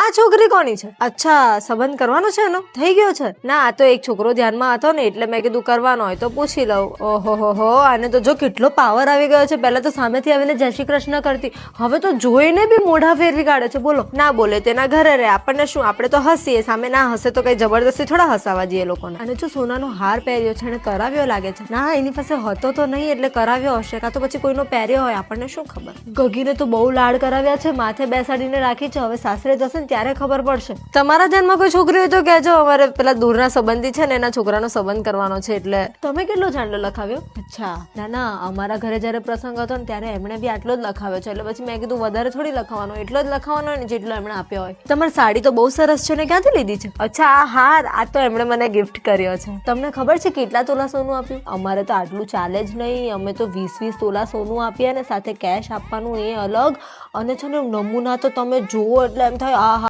આ છોકરી કોની છે? અચ્છા, સંબંધ કરવાનો છે એનો? થઈ ગયો છે? ના, આ તો એક છોકરો ધ્યાનમાં હતો ને એટલે મેં કીધું કરવાનો હોય તો પૂછી લઉં. ઓહો, આને તો જો કેટલો પાવર આવી ગયો છે. પહેલા તો સામેથી આવીને જય શ્રી કૃષ્ણ કરતી, હવે તો જોઈને બી મોઢા ફેરવી કાઢે છે. બોલો, ના બોલે તેના ઘરે રહે, આપણને શું, આપણે તો હસીએ, સામે ના હસે તો કઈ જબરદસ્તી થોડા હસાવા જઈએ લોકોને. અને જો સોનાનો હાર પહેર્યો છે અને કરાવ્યો લાગે છે. ના, એની પાસે હતો તો નહીં એટલે કરાવ્યો હશે, કાં તો પછી કોઈનો પહેર્યો હોય, આપણને શું ખબર. ગગીને તો બહુ લાડ કરાવ્યા છે, માથે બેસાડીને રાખી છે. હવે સાસરે જશે ને ત્યારે ખબર પડશે. તમારા ધ્યાનમાં કોઈ છોકરી હોય તો કહેજો. અમારે પેલા દૂરના સંબંધી છે ને એના છોકરાનો સંબંધ કરવાનો છે એટલે. તમે કેટલો ચાંદલો લખાવ્યો? અચ્છા, ના, અમારા ઘરે જયારે પ્રસંગ હતો ને ત્યારે એમણે બી આટલો જ લખાવ્યો છે, એટલે પછી મેં કીધું વધારે થોડી લખાવાનો, એટલો જ લખાવાનો ને જેટલો એમણે આપ્યો હોય. તમારી સાડી તો બહુ સરસ છે ને, ક્યાંથી લીધી છે? અચ્છા, આ હાર આ તો એમણે મને ગિફ્ટ કર્યો છે. તમને ખબર છે કેટલા તોલા સોનું આપ્યું? અમારે તો આટલું ચાલે જ નહીં, અમે તો 20 તોલા સોનું આપીએ ને સાથે કેશ આપવાનું એ અલગ. અને છે ને નમૂના તો તમે જુઓ એટલે એમ થાય આ